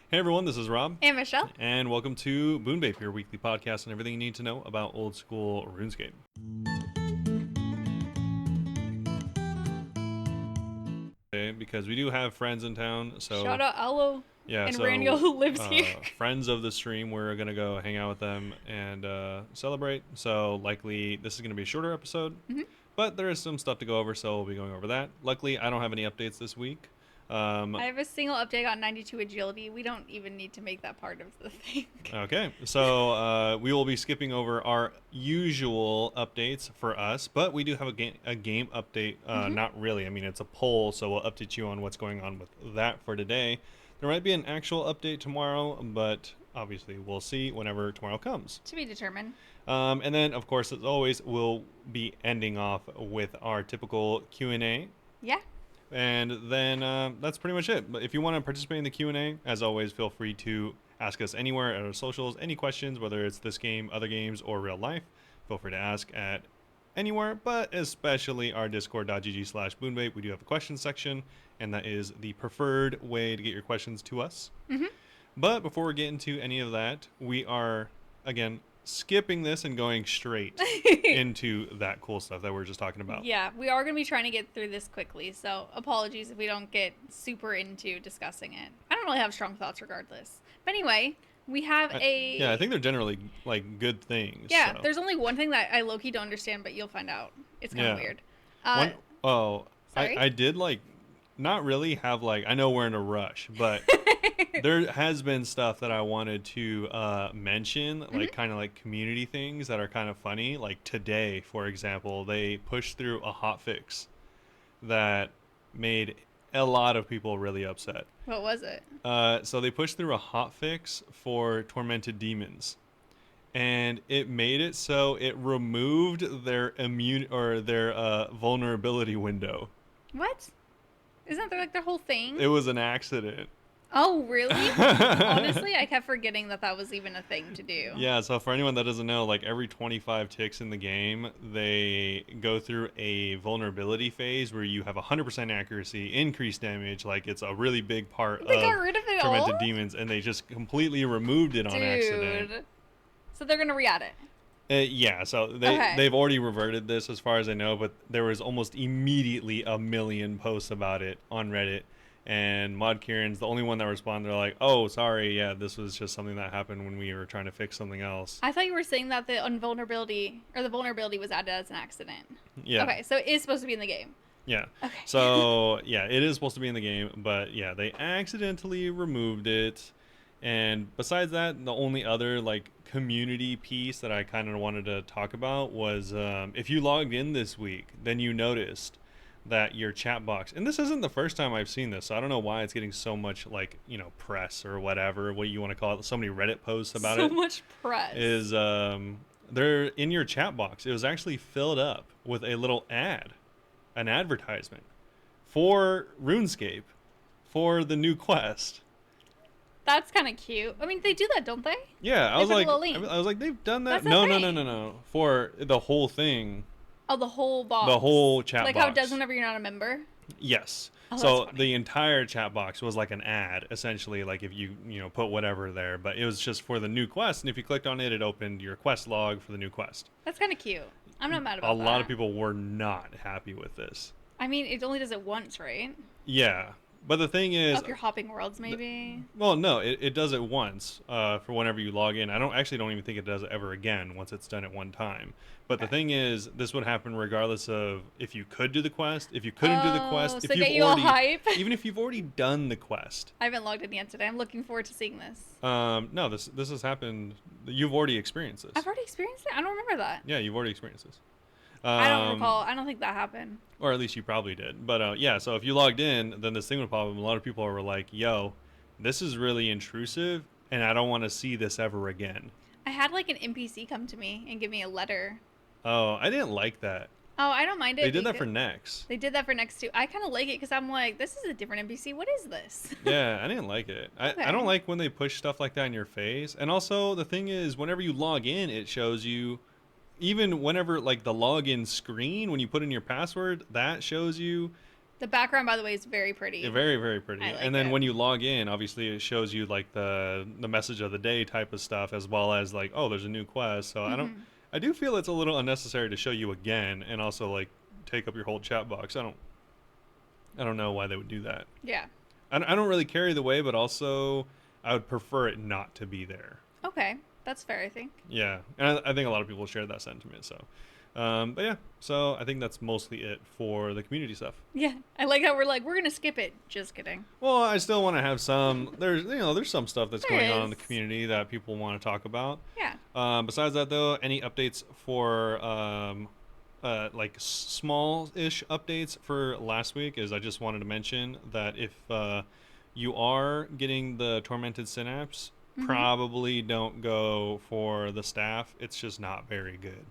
Hey everyone, this is Rob. Hey, Michelle. And welcome to Bunebape, your weekly podcast on everything you need to know about old school RuneScape. Okay, because we do have friends in town, so Shout out Alo yeah, and so Raniel who lives here. friends of the stream, we're gonna go hang out with them and celebrate. So likely this is gonna be a shorter episode, but there is some stuff to go over, so we'll be going over that. Luckily, I don't have any updates this week. I have a single update on 92 agility. We don't even need to make that part of the thing. Okay, so we will be skipping over our usual updates for us, but we do have a game update. Not really. I mean, it's a poll, so we'll update you on what's going on with that for today. There might be an actual update tomorrow, but obviously we'll see whenever tomorrow comes. To be determined. And then, of course, as always, we'll be ending off with our typical Q&A. Yeah. And then that's pretty much it. But if you want to participate in the Q&A, as always, feel free to ask us anywhere at our socials. Any questions, whether it's this game, other games, or real life, feel free to ask at anywhere, but especially our discord.gg/Bunebape. We do have a questions section, and that is the preferred way to get your questions to us. But before we get into any of that, we are, again, skipping this and going straight into that cool stuff that we were just talking about. Yeah, we are going to be trying to get through this quickly, so apologies if we don't get super into discussing it. I don't really have strong thoughts regardless. But anyway, we have Yeah, I think they're generally, like, good things. Yeah, so. There's only one thing that I low-key don't understand, but you'll find out. It's kind of weird. Sorry? I did, like, not really have, like, I know we're in a rush, but there has been stuff that I wanted to mention, like kind of like community things that are kind of funny. Like today, for example, they pushed through a hotfix that made a lot of people really upset. What was it? So they pushed through a hotfix for tormented demons, and it made it so it removed their vulnerability window. What? Isn't that like their whole thing? It was an accident. Oh, really? Honestly, I kept forgetting that was even a thing to do. Yeah, so for anyone that doesn't know, like every 25 ticks in the game, they go through a vulnerability phase where you have 100% accuracy, increased damage, like it's a really big part They got rid of it Tormented all? Demons, and they just completely removed it on accident. So they're going to re-add it? Yeah, so they've already reverted this as far as I know, but there was almost immediately a million posts about it on Reddit. And Mod Kieran's the only one that responded. They're like, "Oh, sorry, yeah, this was just something that happened when we were trying to fix something else." I thought you were saying that the vulnerability was added as an accident. Yeah. Okay, so it is supposed to be in the game. Yeah. Okay. So yeah, it is supposed to be in the game, but yeah, they accidentally removed it. And besides that, the only other like community piece that I kind of wanted to talk about was if you logged in this week, then you noticed that your chat box, and this isn't the first time I've seen this, so I don't know why it's getting so much like, you know, press or whatever, what you want to call it, so many Reddit posts about it. So much press. Is they're in your chat box. It was actually filled up with a little ad, an advertisement for RuneScape for the new quest. That's kind of cute. I mean, they do that, don't they? Yeah, I was like, they've done that. No. For the whole thing. Oh, the whole box. The whole chat box. Like how it does whenever you're not a member? Yes. Oh, so the entire chat box was like an ad, essentially, like if you put whatever there, but it was just for the new quest, and if you clicked on it, it opened your quest log for the new quest. That's kind of cute. I'm not mad about that. A lot of people were not happy with this. I mean, it only does it once, right? Yeah. But the thing is... If you're hopping worlds, maybe? Well, no, it does it once for whenever you log in. I don't even think it does it ever again once it's done it one time. But the thing is, this would happen regardless of if you could do the quest, if you couldn't do the quest, so get you all hype? Even if you've already done the quest. I haven't logged in yet today. I'm looking forward to seeing this. No, this has happened. You've already experienced this. I've already experienced it? I don't remember that. Yeah, you've already experienced this. I don't recall. I don't think that happened. Or at least you probably did. But yeah, so if you logged in, then this thing would pop up. A lot of people were like, yo, this is really intrusive, and I don't want to see this ever again. I had like an NPC come to me and give me a letter. Oh, I didn't like that. Oh, I don't mind it. They did that for Nex. They did that for Nex too. I kind of like it because I'm like, this is a different NPC. What is this? Yeah, I didn't like it. Okay. I don't like when they push stuff like that in your face. And also, the thing is, whenever you log in, it shows you... Even whenever, like, the login screen, when you put in your password, that shows you The background, by the way, is very pretty. Yeah, very, very pretty. I like And then it. when you log in, obviously it shows you like the message of the day type of stuff, as well as like, oh, there's a new quest. So I do feel it's a little unnecessary to show you again, and also like take up your whole chat box. I don't know why they would do that. Yeah. I don't really care either way, but also I would prefer it not to be there. Okay. That's fair, I think. Yeah, and I think a lot of people share that sentiment. So, but yeah, so I think that's mostly it for the community stuff. Yeah. I like how we're like, we're going to skip it. Just kidding. Well, I still want to have some. There's some stuff that's There going on in is. the community that people want to talk about. Yeah. Besides that, though, any updates for like small-ish updates for last week is I just wanted to mention that if you are getting the tormented synapse, probably don't go for the staff. It's just not very good.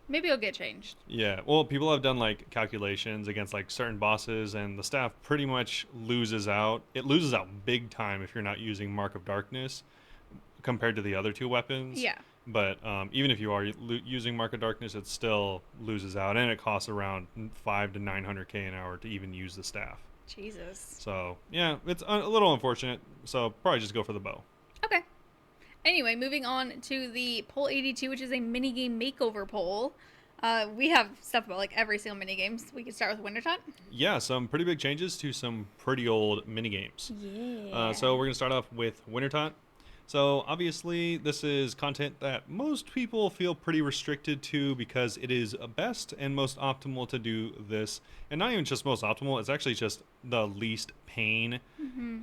Maybe it'll get changed. Yeah, well, people have done like calculations against like certain bosses, and the staff pretty much loses out. It loses out big time if you're not using Mark of Darkness compared to the other two weapons. Yeah. But even if you are using Mark of Darkness, it still loses out, and it costs around 5 to 900k an hour to even use the staff. Jesus. So yeah, it's a little unfortunate. So probably just go for the bow. Okay. Anyway, moving on to the poll 82, which is a minigame makeover poll. We have stuff about like every single minigame. So we can start with Wintertime. Yeah, some pretty big changes to some pretty old minigames. Yeah. So we're going to start off with Wintertot. So obviously this is content that most people feel pretty restricted to because it is best and most optimal to do this. And not even just most optimal, it's actually just the least pain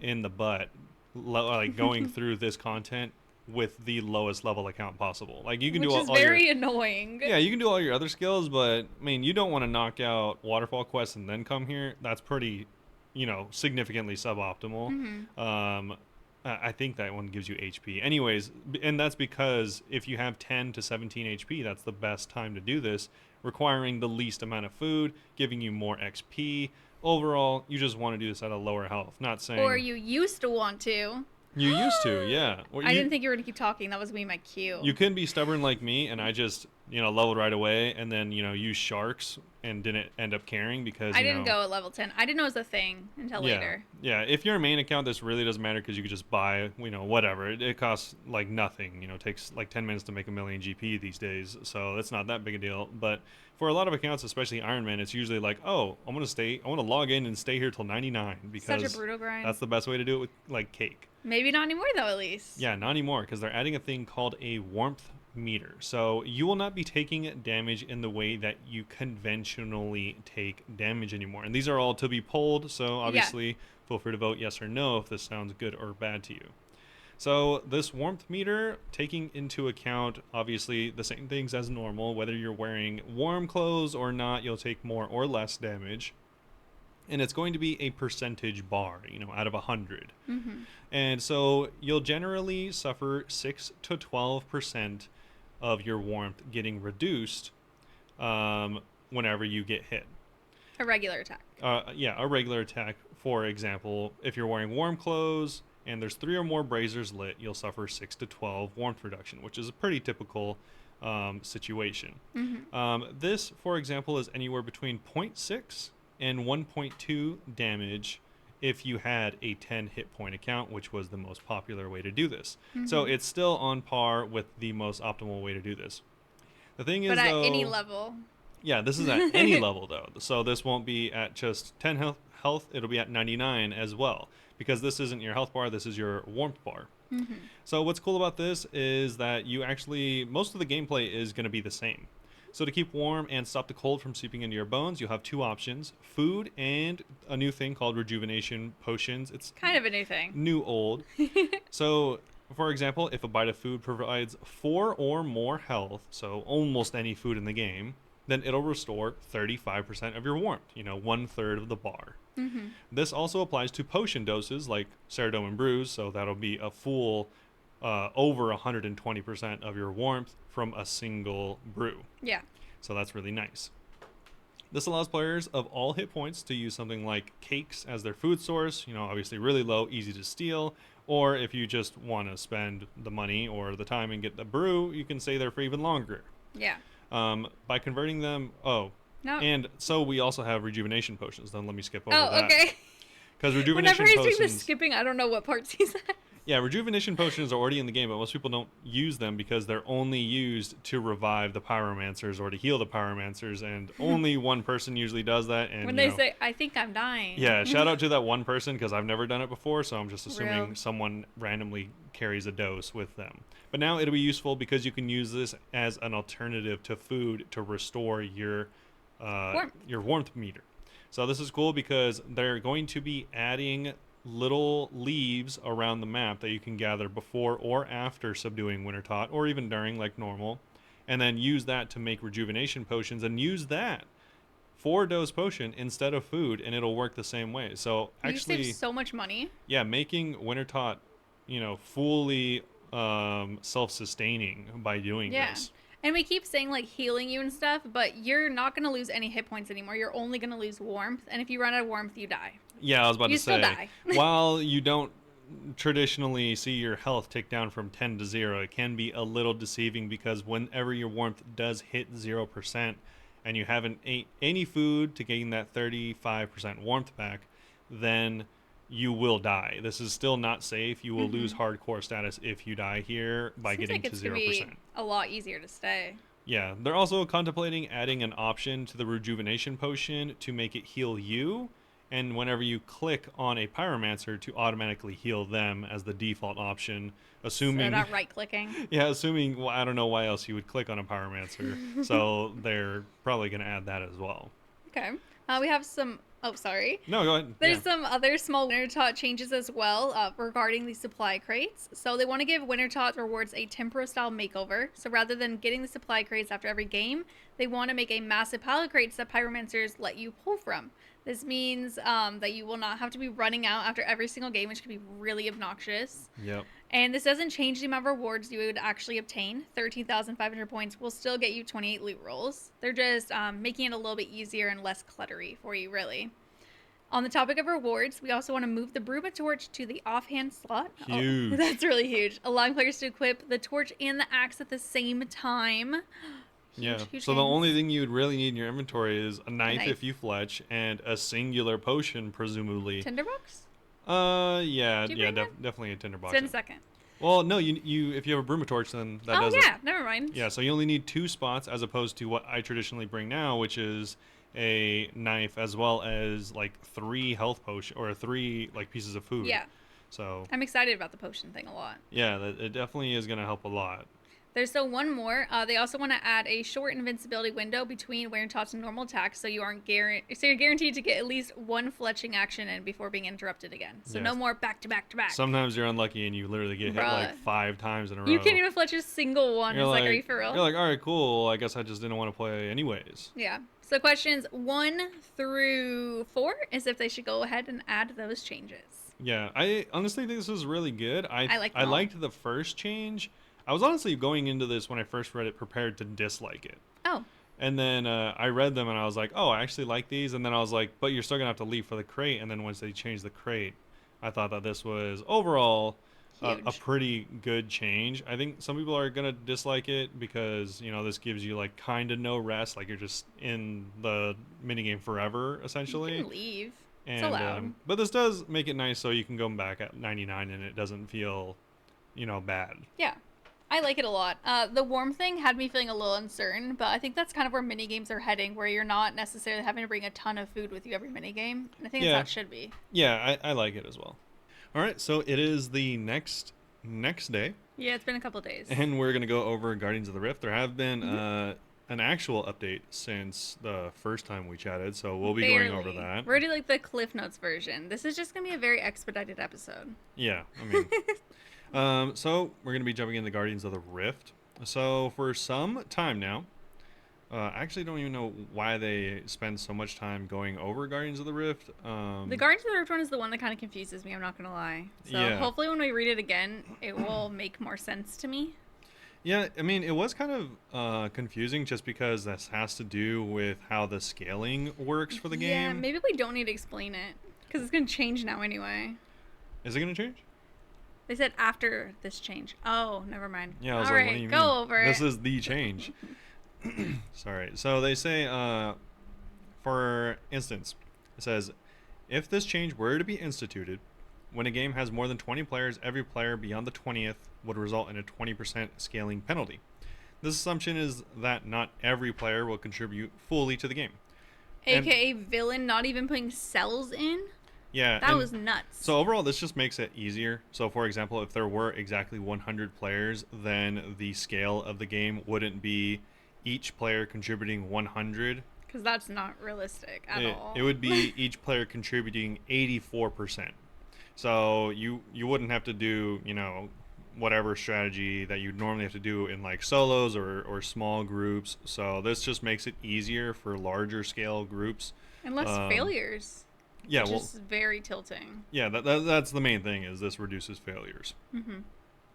in the butt, like going through this content with the lowest level account possible. Like you can Which do is all very your annoying. yeah, you can do all your other skills, but I mean, you don't want to knock out waterfall quests and then come here. That's pretty, significantly suboptimal. I think that one gives you HP. Anyways, and that's because if you have 10 to 17 HP, that's the best time to do this, requiring the least amount of food, giving you more XP. Overall, you just want to do this at a lower health. Not saying Or you used to want to. you used to, yeah. Or I you, didn't think you were going to keep talking. That was me, my cue. you can be stubborn like me, and I just leveled right away, and then use sharks and didn't end up caring because I didn't go at level 10. I didn't know it was a thing until later. Yeah, if you're a main account, this really doesn't matter because you could just buy, whatever. It costs like nothing. It takes like 10 minutes to make a million GP these days, so it's not that big a deal. But for a lot of accounts, especially Iron Man, it's usually like, oh, I want to log in and stay here till 99 because Such a brutal grind. that's the best way to do it with like cake. Maybe not anymore, though, at least. Yeah, not anymore because they're adding a thing called a warmth meter. So you will not be taking damage in the way that you conventionally take damage anymore. And these are all to be polled, so obviously feel free to vote yes or no if this sounds good or bad to you. So this warmth meter, taking into account obviously the same things as normal, whether you're wearing warm clothes or not, you'll take more or less damage. And it's going to be a percentage bar, out of 100. And so you'll generally suffer 6 to 12% of your warmth getting reduced whenever you get hit. A regular attack. A regular attack. For example, if you're wearing warm clothes and there's 3 or more braziers lit, you'll suffer 6 to 12 warmth reduction, which is a pretty typical situation. This, for example, is anywhere between 0.6 and 1.2 damage if you had a 10 hit point account, which was the most popular way to do this. So it's still on par with the most optimal way to do this. The thing is, but at though, any level. Yeah, this is at any level, though. So this won't be at just 10 health, it'll be at 99 as well. Because this isn't your health bar, this is your warmth bar. So what's cool about this is that most of the gameplay is going to be the same. So to keep warm and stop the cold from seeping into your bones, you'll have 2 options: food and a new thing called rejuvenation potions. It's kind of a new thing. New old. So, for example, if a bite of food provides 4 or more health, so almost any food in the game, then it'll restore 35% of your warmth, 1/3 of the bar. This also applies to potion doses like Ceridome and Bruise, so that'll be a full over 120% of your warmth from a single brew. Yeah. So that's really nice. This allows players of all hit points to use something like cakes as their food source, obviously really low, easy to steal. Or if you just want to spend the money or the time and get the brew, you can stay there for even longer. Yeah. By converting them, No. And so we also have rejuvenation potions. Then let me skip over Oh, that. okay. Because Whenever rejuvenation he's doing the potions. skipping, I don't know what parts he's at. Yeah, rejuvenation potions are already in the game, but most people don't use them because they're only used to revive the pyromancers or to heal the pyromancers, and only one person usually does that. And When they say, "I think I'm dying." yeah, shout out to that one person because I've never done it before, so I'm just assuming Real. someone randomly carries a dose with them. But now it'll be useful because you can use this as an alternative to food to restore your warmth meter. So this is cool because they're going to be adding little leaves around the map that you can gather before or after subduing Wintertot, or even during like normal, and then use that to make rejuvenation potions and use that for dose potion instead of food, and it'll work the same way. So actually, you save so much money. yeah, making Wintertot, fully self-sustaining by doing this. And we keep saying like healing you and stuff, but you're not going to lose any hit points anymore. You're only going to lose warmth, and if you run out of warmth, you die. Yeah, I was about You to still say, die. while you don't traditionally see your health tick down from 10 to 0, it can be a little deceiving because whenever your warmth does hit 0% and you haven't ate any food to gain that 35% warmth back, then you will die. This is still not safe. You will lose hardcore status if you die here by Seems getting like to it's 0%. gonna be a lot easier to stay. Yeah, they're also contemplating adding an option to the rejuvenation potion to make it heal you, and whenever you click on a pyromancer to automatically heal them as the default option, assuming So not right clicking. yeah, assuming, well, I don't know why else you would click on a pyromancer. So they're probably going to add that as well. Okay. We have some. Oh, sorry. No, go ahead. There's some other small Wintertot changes as well regarding the supply crates. So they want to give Wintertot rewards a Tempero style makeover. So rather than getting the supply crates after every game, they want to make a massive pile of crates that pyromancers let you pull from. This means that you will not have to be running out after every single game, which can be really obnoxious. Yep. And this doesn't change the amount of rewards you would actually obtain. 13,500 points will still get you 28 loot rolls. They're just making it a little bit easier and less cluttery for you, really. On the topic of rewards, we also want to move the Bruma Torch to the offhand slot. Huge. Oh, that's really huge. Allowing players to equip the torch and the axe at the same time. Huge, so the only thing you would really need in your inventory is a knife if you fletch, and a singular potion, presumably. Tinderbox? Definitely a tinderbox. It's in a second. Well, no, you if you have a Bruma Torch, then that does it. Never mind. Yeah, so you only need 2 spots as opposed to what I traditionally bring now, which is a knife as well as like 3 health potion or 3 like pieces of food. Yeah. So I'm excited about the potion thing a lot. yeah, it definitely is going to help a lot. There's still one more. They also want to add a short invincibility window between Wintertot's and normal attacks, so you're guaranteed to get at least 1 fletching action in before being interrupted again. So no more back to back to back. Sometimes you're unlucky and you literally get hit like 5 times in a row. You can't even fletch a single one. It's like, are you for real? You're like, all right, cool. I guess I just didn't want to play anyways. Yeah. So questions 1 through 4 is if they should go ahead and add those changes. Yeah, I honestly think this is really good. I liked the first change. I was honestly going into this when I first read it prepared to dislike it. Oh. And then I read them and I was like, oh, I actually like these. And then I was like, but you're still going to have to leave for the crate. And then once they changed the crate, I thought that this was overall a pretty good change. I think some people are going to dislike it because, this gives you like kind of no rest. Like you're just in the minigame forever, essentially. You can leave. And, it's allowed. But this does make it nice so you can go back at 99 and it doesn't feel, bad. Yeah. I like it a lot. The warm thing had me feeling a little uncertain, but I think that's kind of where minigames are heading, where you're not necessarily having to bring a ton of food with you every minigame. And I think that's how it should be. Yeah, I like it as well. All right, so it is the next day. Yeah, it's been a couple days. And we're going to go over Guardians of the Rift. There have been an actual update since the first time we chatted, so we'll be going over that. We're doing like the Cliff Notes version. This is just going to be a very expedited episode. Yeah, I mean... so we're going to be jumping into Guardians of the Rift. So for some time now, I actually don't even know why they spend so much time going over Guardians of the Rift. The Guardians of the Rift one is the one that kind of confuses me, I'm not going to lie. So hopefully when we read it again, it will make more sense to me. Yeah, I mean, it was kind of confusing just because this has to do with how the scaling works for the game. Yeah, maybe we don't need to explain it, because it's going to change now anyway. Is it going to change? They said after this change. Oh, never mind. Yeah, I was All like, right, what do you go mean? over This it. is the change. Sorry. So they say for instance, it says, if this change were to be instituted, when a game has more than 20 players, every player beyond the 20th would result in a 20% scaling penalty. This assumption is that not every player will contribute fully to the game. AKA villain not even putting cells in? Yeah. That was nuts. So overall, this just makes it easier. So for example, if there were exactly 100 players, then the scale of the game wouldn't be each player contributing 100. Because that's not realistic at all. It would be each player contributing 84%. So you wouldn't have to do, whatever strategy that you'd normally have to do in like solos or small groups. So this just makes it easier for larger scale groups. And less failures. Yeah, which is very tilting. Yeah, that's the main thing, is this reduces failures.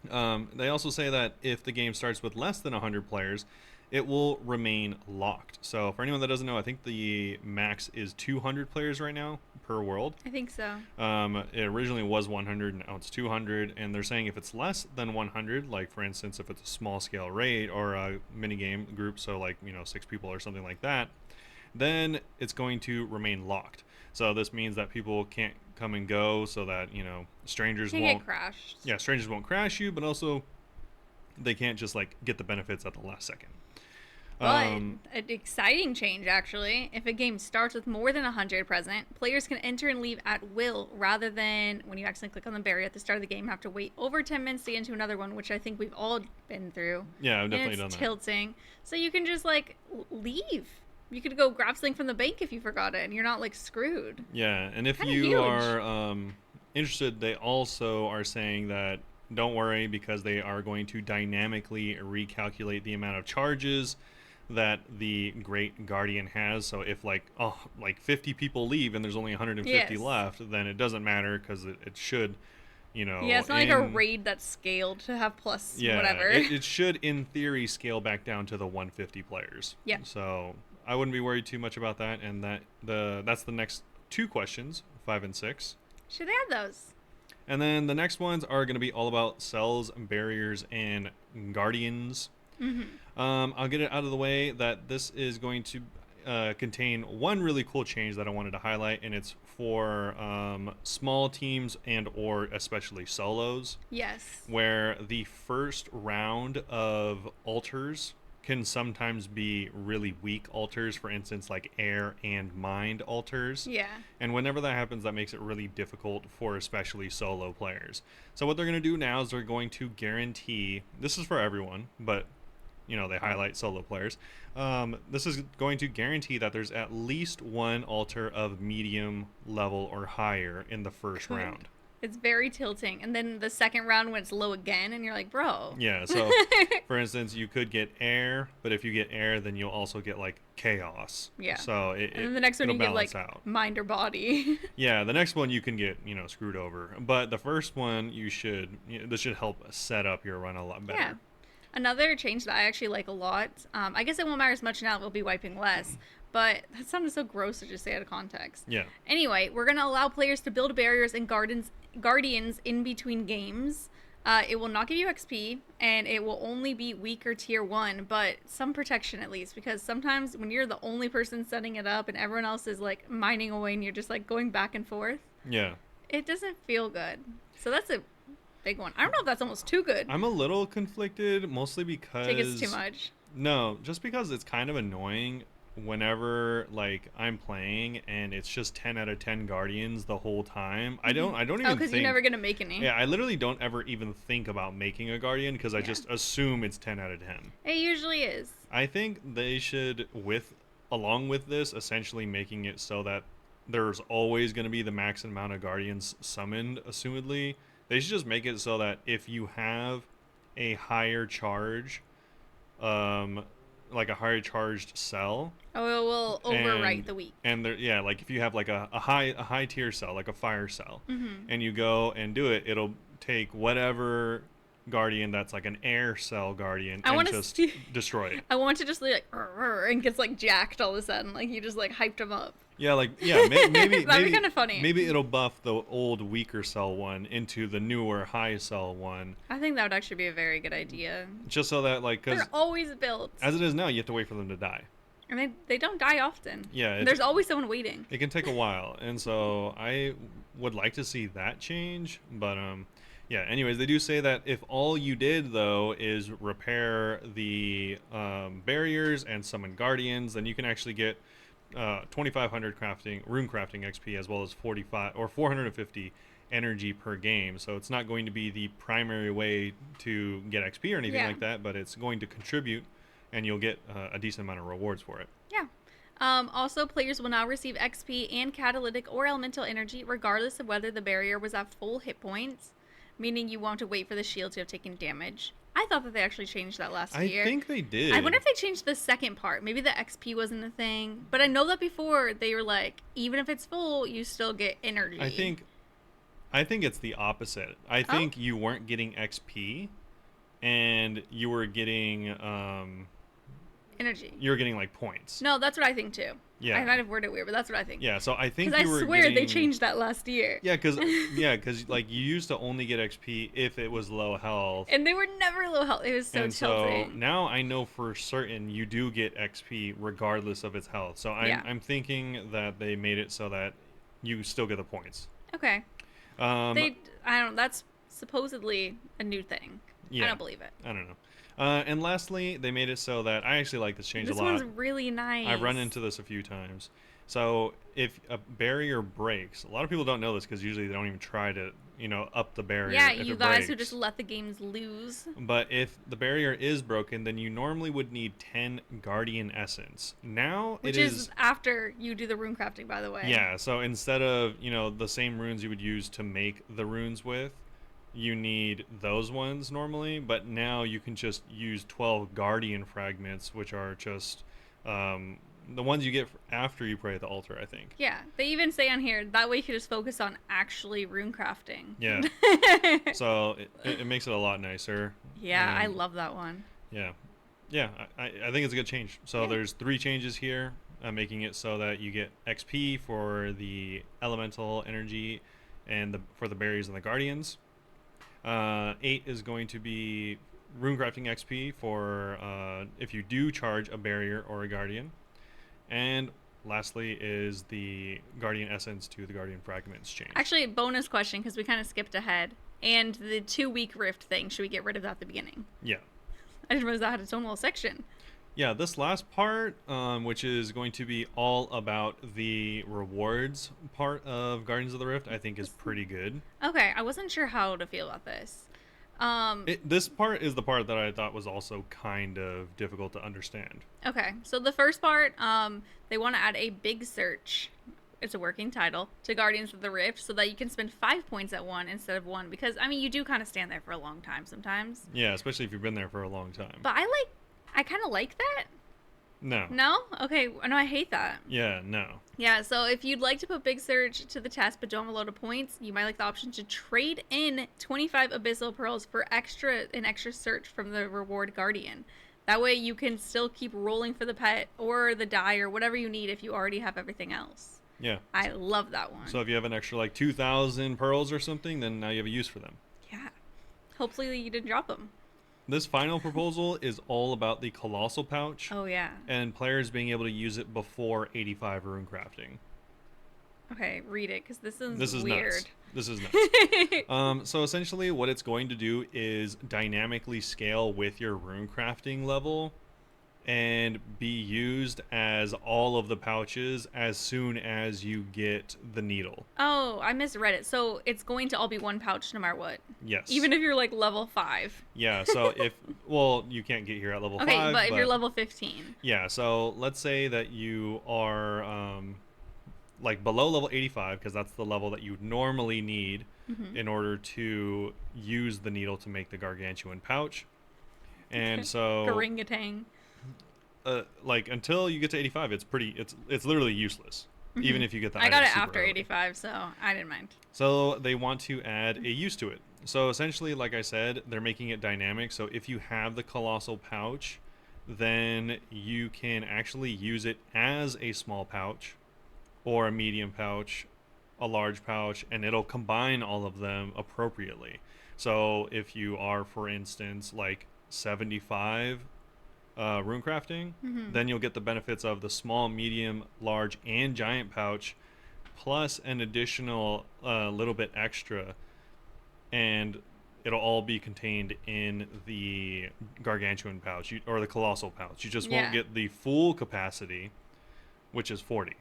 They also say that if the game starts with less than 100 players, it will remain locked. So for anyone that doesn't know, I think the max is 200 players right now per world. I think so. It originally was 100, now it's 200, and they're saying if it's less than 100, like for instance, if it's a small scale raid or a minigame group, so like, 6 people or something like that, then it's going to remain locked. So this means that people can't come and go, so that, strangers Can't won't get crashed. Yeah, strangers won't crash you, but also they can't just like get the benefits at the last second. But an exciting change, actually. If a game starts with more than 100 present, players can enter and leave at will, rather than when you accidentally click on the barrier at the start of the game, have to wait over 10 minutes to get into another one, which I think we've all been through. Yeah, I've definitely done It's that. tilting. So you can just like leave. You could go grab something from the bank if you forgot it, and you're not like screwed. Yeah, and if Kinda you huge. are interested, they also are saying that don't worry, because they are going to dynamically recalculate the amount of charges that the Great Guardian has. So if like 50 people leave and there's only 150 Yes. left, then it doesn't matter, because it should, Yeah, it's not like a raid that's scaled to have plus whatever. it should in theory scale back down to the 150 players. Yeah. So I wouldn't be worried too much about that. And that's the next two questions, 5 and 6. Should add those. And then the next ones are going to be all about cells, barriers, and guardians. I'll get it out of the way that this is going to contain one really cool change that I wanted to highlight, and it's for small teams and or especially solos, Yes. where the first round of altars can sometimes be really weak altars, for instance like air and mind altars. Yeah. And whenever that happens, that makes it really difficult for especially solo players. So what they're going to do now is they're going to guarantee, this is for everyone, but they highlight solo players. This is going to guarantee that there's at least one altar of medium level or higher in the first round. It's very tilting. And then the second round when it's low again, and you're like, bro. Yeah, so for instance, you could get air, but if you get air, then you'll also get like chaos. Yeah. So And then the next one it'll you get like balance out. mind or body. Yeah, the next one you can get, screwed over. But the first one, this should help set up your run a lot better. Yeah. Another change that I actually like a lot, I guess it won't matter as much now, we'll be wiping less, but that sounded so gross to just say out of context. Yeah. Anyway, we're going to allow players to build barriers and guardians in between games. It will not give you XP, and it will only be weaker tier 1, but some protection at least, because sometimes when you're the only person setting it up and everyone else is like mining away and you're just like going back and forth, Yeah. it doesn't feel good. So that's a big one. I don't know if that's almost too good. I'm a little conflicted, mostly because... I think it's too much. No, just because it's kind of annoying whenever like I'm playing and it's just 10 out of 10 guardians the whole time. I don't even Oh, because think... you're never going to make any. Yeah, I literally don't ever even think about making a guardian, because I just assume it's 10 out of 10. It usually is. I think they should, along with this, essentially making it so that there's always going to be the max amount of guardians summoned, assumedly. They should just make it so that if you have a higher charge, like a higher charged cell, Oh, it will overwrite the weak. and there, like if you have like a high tier cell, like a fire cell, and you go and do it, it'll take whatever guardian that's like an air cell guardian and just destroy it. I want to just like and gets like jacked all of a sudden, like you just like hyped him up. Yeah, maybe That'd be kind of funny. Maybe it'll buff the old weaker cell one into the newer high cell one, I think that would actually be a very good idea. just so that like, because They're always built. as it is now, you have to wait for them to die. And they don't die often. Yeah, And there's always someone waiting. it can take a while, and so I would like to see that change. But yeah. Anyways, they do say that if all you did though is repair the barriers and summon guardians, then you can actually get 2,500 rune crafting XP, as well as 45 or 450 energy per game. So it's not going to be the primary way to get XP or anything like that, but it's going to contribute, and you'll get a decent amount of rewards for it. Yeah. Also, players will now receive XP and catalytic or elemental energy regardless of whether the barrier was at full hit points, meaning you won't have to wait for the shield to have taken damage. I thought that they actually changed that last year. I think they did. I wonder if they changed the second part. Maybe the XP wasn't a thing. But I know that before they were like, even if it's full, you still get energy. I think it's the opposite. I think you weren't getting XP, and you were getting energy. You were getting like points. No, that's what I think too. Yeah. I might have worded it weird, but that's what I think. Yeah, so I think you were Because I swear getting... they changed that last year. Yeah, because like you used to only get XP if it was low health. And they were never low health. It was so tilting. So now I know for certain you do get XP regardless of its health. So I'm thinking that they made it so that you still get the points. Okay. I don't know. That's supposedly a new thing. Yeah, I don't believe it. I don't know. And lastly, they made it so that I actually like this change a lot. This one's really nice. I've run into this a few times. So if a barrier breaks, a lot of people don't know this because usually they don't even try to, up the barrier. Yeah, if you it guys breaks. who just let the games lose. But if the barrier is broken, then you normally would need 10 Guardian Essence. Now Which is after you do the rune crafting, by the way. Yeah, so instead of, the same runes you would use to make the runes with, you need those ones normally, but now you can just use 12 Guardian Fragments, which are just the ones you get after you pray at the altar, I think. Yeah, they even say on here, that way you can just focus on actually rune crafting. Yeah. So it makes it a lot nicer. Yeah, I love that one. Yeah. Yeah, I think it's a good change. So there's 3 changes here, making it so that you get XP for the elemental energy and for the berries and the guardians. 8 is going to be rune crafting XP for if you do charge a barrier or a guardian. And lastly is the Guardian Essence to the Guardian Fragments change. Actually, bonus question, because we kind of skipped ahead. And the 2-week rift thing, should we get rid of that at the beginning? Yeah. I didn't realize that had its own little section. Yeah, this last part, which is going to be all about the rewards part of Guardians of the Rift, I think is pretty good. Okay, I wasn't sure how to feel about this. This part is the part that I thought was also kind of difficult to understand. Okay, so the first part, they want to add a big search, it's a working title, to Guardians of the Rift so that you can spend 5 points at 1 instead of 1, because, you do kind of stand there for a long time sometimes. Yeah, especially if you've been there for a long time. But I kind of like that. No. No? Okay, no, I hate that. Yeah, no. Yeah, so if you'd like to put Big Search to the test but don't have a load of points, you might like the option to trade in 25 Abyssal Pearls for an extra search from the Reward Guardian. That way you can still keep rolling for the pet or the die or whatever you need if you already have everything else. Yeah. I love that one. So if you have an extra 2,000 pearls or something, then now you have a use for them. Yeah. Hopefully you didn't drop them. This final proposal is all about the Colossal Pouch. Oh, yeah. And players being able to use it before 85 rune crafting. Okay, read it, because this is weird. Nuts. This is nuts. So essentially what it's going to do is dynamically scale with your rune crafting level and be used as all of the pouches as soon as you get the needle. Oh, I misread it. So it's going to all be one pouch no matter what. Yes. Even if you're level 5. Yeah, so you can't get here at level 5. Okay, but if you're level 15. Yeah, so let's say that you are below level 85, because that's the level that you normally need in order to use the needle to make the gargantuan pouch. And so Garingatang. Until you get to 85, it's literally useless. Even if you get the I got it super after early. 85, so I didn't mind. So they want to add a use to it. So essentially, like I said, they're making it dynamic. So if you have the Colossal Pouch, then you can actually use it as a small pouch or a medium pouch, a large pouch, and it'll combine all of them appropriately. So if you are, for instance, 75 rune crafting, then you'll get the benefits of the small, medium, large, and giant pouch, plus an additional little bit extra, and it'll all be contained in the gargantuan pouch or the colossal pouch. You just won't get the full capacity, which is 40.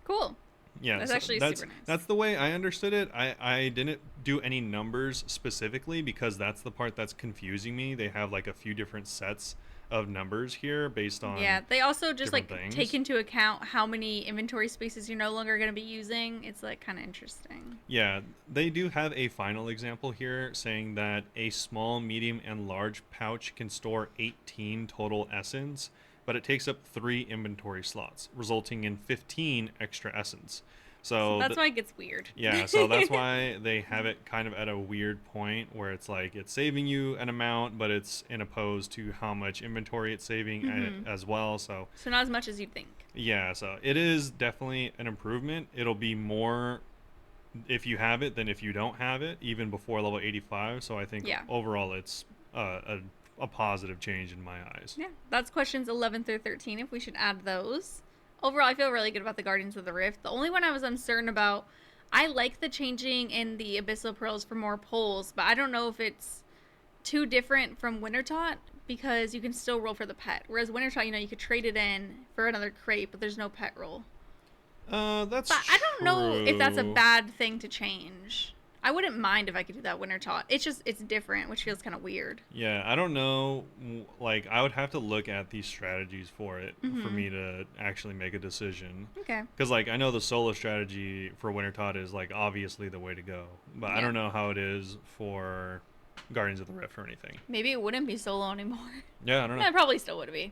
Cool. Yeah, that's so actually super nice. That's the way I understood it. I didn't do any numbers specifically because that's the part that's confusing me. They have like a few different sets of numbers here based on they also just like things. take into account how many inventory spaces you're no longer going to be using. It's like kind of interesting. Yeah, they do have a final example here saying that a small, medium, and large pouch can store 18 total essence, but it takes up 3 inventory slots, resulting in 15 extra essence. So that's why it gets weird. Yeah, so that's why they have it kind of at a weird point where it's like it's saving you an amount, but it's in opposed to how much inventory it's saving as well. So not as much as you'd think. Yeah, so it is definitely an improvement. It'll be more if you have it than if you don't have it, even before level 85. So I think overall it's a positive change in my eyes. Yeah, that's questions 11 through 13, if we should add those. Overall, I feel really good about the Guardians of the Rift. The only one I was uncertain about, I like the changing in the Abyssal Pearls for more poles, but I don't know if it's too different from Wintertot because you can still roll for the pet. Whereas Wintertot, you could trade it in for another crate, but there's no pet roll. That's But I don't know if that's a bad thing to change. I wouldn't mind if I could do that Wintertot. It's just, it's different, which feels kind of weird. Yeah, I don't know. Like, I would have to look at these strategies for it for me to actually make a decision. Okay. Because, like, I know the solo strategy for Wintertot is, like, obviously the way to go. But I don't know how it is for Guardians of the Rift or anything. Maybe it wouldn't be solo anymore. Yeah, I don't know. It probably still would be.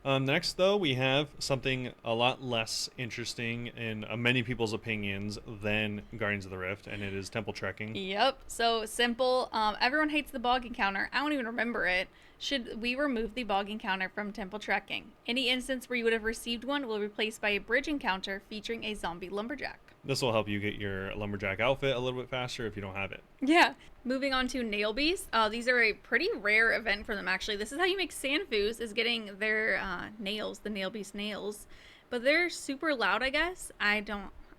Next, though, we have something a lot less interesting in many people's opinions than Guardians of the Rift, and it is temple trekking. Yep. So simple. Everyone hates the bog encounter. I don't even remember it. Should we remove the bog encounter from temple trekking? Any instance where you would have received one will be replaced by a bridge encounter featuring a zombie lumberjack. This will help you get your lumberjack outfit a little bit faster if you don't have it. Yeah. Moving on to nail beasts. These are a pretty rare event for them, actually. This is how you make Sanfoos, is getting their nails, the nail beast nails. But they're super loud, I guess. I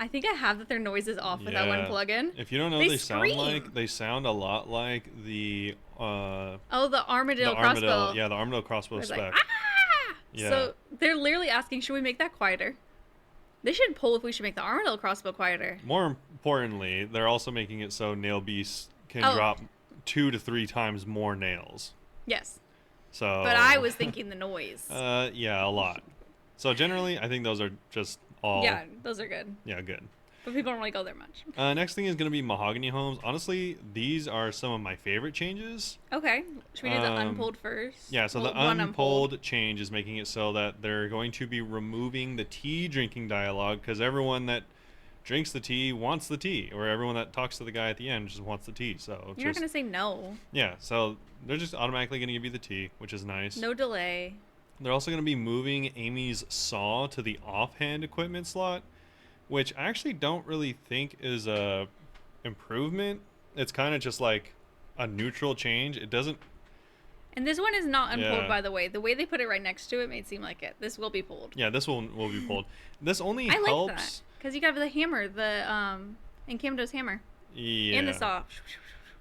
think I have that their noise is off with that one plugin. If you don't know, they sound a lot like the the armadillo crossbow. Yeah, the armadillo crossbow spec. Like, ah! Yeah. So they're literally asking, should we make that quieter? They should poll if we should make the armadillo crossbow quieter. More importantly, they're also making it so nail beasts can drop 2 to 3 times more nails. Yes. So. But I was thinking the noise. Yeah, a lot. So generally, I think those are just all. Yeah, those are good. Yeah, good. But people don't really go there much. Next thing is going to be mahogany homes. Honestly, these are some of my favorite changes. Okay. Should we do the unpulled first? Yeah, so the unpulled change is making it so that they're going to be removing the tea drinking dialogue because everyone that drinks the tea wants the tea, or everyone that talks to the guy at the end just wants the tea. So you're not going to say no. Yeah, so they're just automatically going to give you the tea, which is nice. No delay. They're also going to be moving Amy's saw to the offhand equipment slot, which I actually don't really think is a improvement. It's kind of just like a neutral change. It doesn't. And this one is not unpulled, by the way. The way they put it right next to it made it seem like it. This will be pulled. Yeah, this will be pulled. This only helps. I like that because you got the hammer, the Encamdo's hammer. Yeah. And the saw.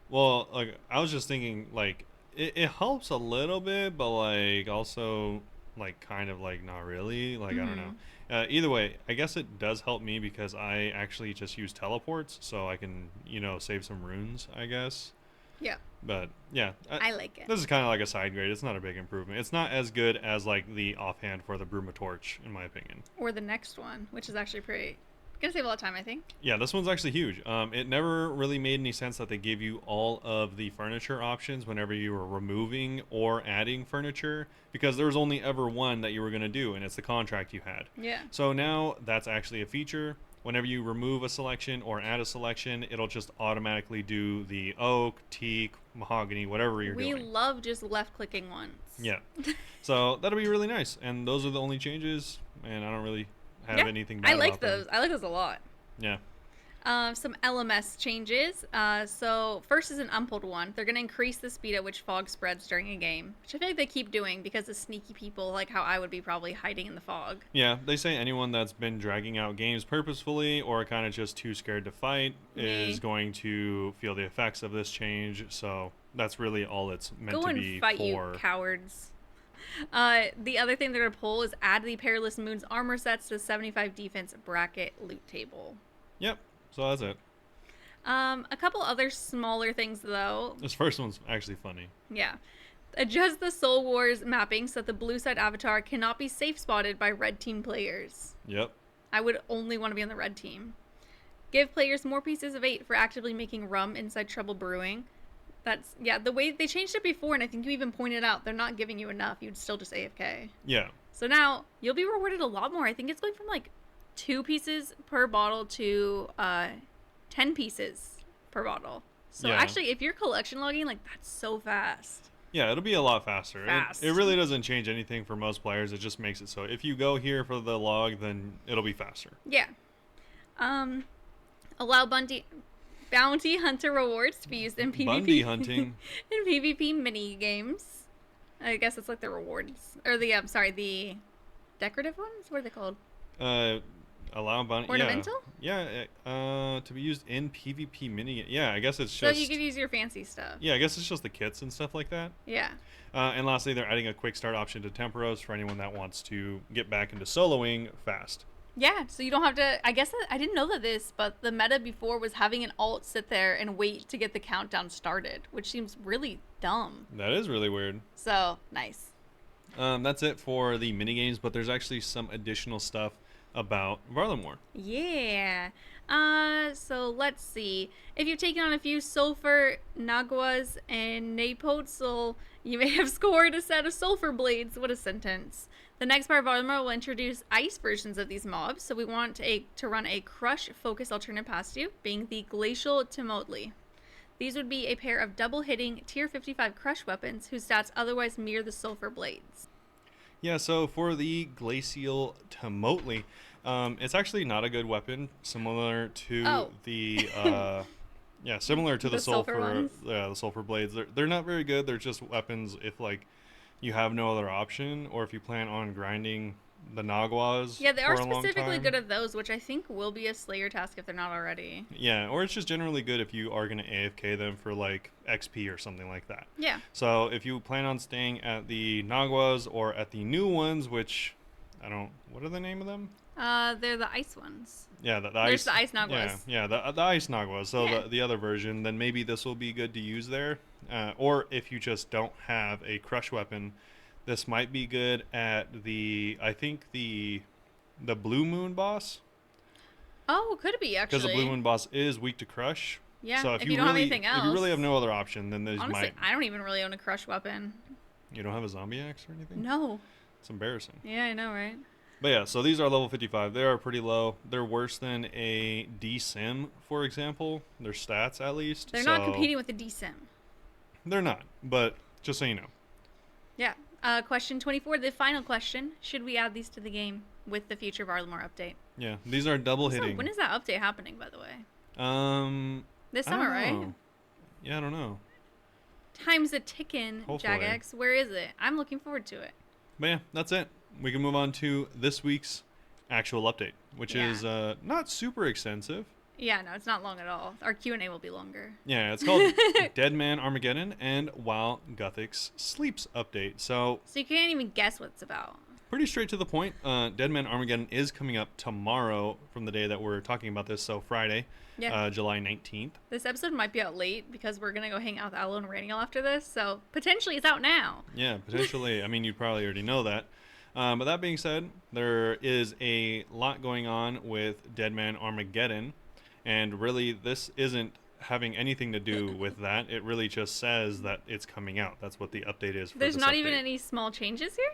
Well, like I was just thinking, like it helps a little bit, but like also like kind of like not really. Like I don't know. Either way, I guess it does help me because I actually just use teleports, so I can, save some runes, I guess. Yeah. But, yeah. I like it. This is kind of like a side grade. It's not a big improvement. It's not as good as, like, the offhand for the Bruma Torch, in my opinion. Or the next one, which is actually pretty. Gonna save a lot of time, I think. Yeah, this one's actually huge. It never really made any sense that they gave you all of the furniture options whenever you were removing or adding furniture, because there was only ever one that you were going to do, and it's the contract you had. Yeah. So now that's actually a feature. Whenever you remove a selection or add a selection, it'll just automatically do the oak, teak, mahogany, whatever you're doing. We love just left-clicking ones. Yeah. So that'll be really nice. And those are the only changes, and I don't really have anything bad I like about those. them. I like those a lot. Yeah. Some LMS changes. So first is an unpulled one. They're going to increase the speed at which fog spreads during a game, which I feel like they keep doing because of sneaky people like how I would be probably hiding in the fog. Yeah, they say anyone that's been dragging out games purposefully or kind of just too scared to fight Me. is going to feel the effects of this change. So that's really all it's meant Go to and be fight, for. you cowards. The other thing they're going to pull is add the Perilous Moon's armor sets to the 75 defense bracket loot table. Yep, so that's it. A couple other smaller things though. This first one's actually funny. Yeah. Adjust the Soul Wars mapping so that the blue side avatar cannot be safe spotted by red team players. Yep. I would only want to be on the red team. Give players more pieces of 8 for actively making rum inside Trouble Brewing. That's, yeah, the way they changed it before, and I think you even pointed out they're not giving you enough. You'd still just AFK. Yeah. So now you'll be rewarded a lot more. I think it's going from like 2 pieces per bottle to 10 pieces per bottle. So Yeah. actually, if you're collection logging, like that's so fast. Yeah, it'll be a lot faster. Fast. It really doesn't change anything for most players. It just makes it so if you go here for the log, then it'll be faster. Yeah. Allow bounty hunter rewards to be used in PvP. Bundy hunting. In PvP mini games. I guess it's like the rewards or the the decorative ones. What are they called? Allow bunny. Ornamental? Yeah. To be used in PvP mini. Yeah, I guess it's So just. you can use your fancy stuff. Yeah, I guess it's just the kits and stuff like that. Yeah. And lastly, they're adding a quick start option to Temporos for anyone that wants to get back into soloing fast. Yeah, so you don't have to. I guess I didn't know but the meta before was having an alt sit there and wait to get the countdown started, which seems really dumb. That is really weird. So nice. That's it for the minigames, but there's actually some additional stuff about Varlamore. Yeah. So let's see. If you've taken on a few Sulfur, Naguas, and Napotzel, you may have scored a set of Sulfur Blades. What a sentence. The next part of Varlamore will introduce ice versions of these mobs, so we want to run a Crush focus alternate past you, being the Glacial Timotli. These would be a pair of double-hitting Tier 55 Crush weapons whose stats otherwise mirror the Sulfur Blades. Yeah, so for the Glacial Timotli, it's actually not a good weapon, similar to the similar to the sulfur ones? the sulfur blades. They're not very good. They're just weapons if like you have no other option, or if you plan on grinding the Naguas. Yeah, they are for a long specifically time. good at those, which I think will be a Slayer task if they're not already. Yeah, or it's just generally good if you are going to AFK them for like XP or something like that. Yeah. So if you plan on staying at the Naguas or at the new ones, which what are the name of them? They're the ice ones. Yeah, the There's ice. the ice Naguas. Yeah, the ice Naguas. So Yeah. the other version, then maybe this will be good to use there. Or if you just don't have a crush weapon, this might be good at the Blue Moon boss. Oh, could it be actually? Because the Blue Moon boss is weak to crush. Yeah. So if you don't have anything else. if you really have no other option, then these Honestly, might. I don't even really own a crush weapon. You don't have a zombie axe or anything? No. It's embarrassing. Yeah, I know, right? But yeah, so these are level 55. They are pretty low. They're worse than a D-Sim, for example. Their stats, at least. They're not competing with the D-Sim. They're not, but just so you know. Yeah. Question 24, the final question. Should we add these to the game with the future Varlamore update? Yeah, these are double hitting. When is that update happening, by the way? This I don't summer, right? know. Yeah, I don't know. Time's a ticking, Hopefully. Jagex. Where is it? I'm looking forward to it. But yeah, that's it. We can move on to this week's actual update, which Yeah. is not super extensive. Yeah, no, it's not long at all. Our Q&A will be longer. Yeah, it's called Deadman Armageddon and While Guthix Sleeps update. So So you can't even guess what it's about. pretty straight to the point. Deadman Armageddon is coming up tomorrow from the day that we're talking about this, so Friday, Yeah. July 19th. This episode might be out late because we're going to go hang out with Aloe and Raniel after this, so potentially it's out now. Yeah, potentially. I mean, you probably already know that. But that being said, there is a lot going on with Deadman Armageddon, and really this isn't having anything to do with that. It really just says that it's coming out. That's what the update is for There's this not update. even any small changes here?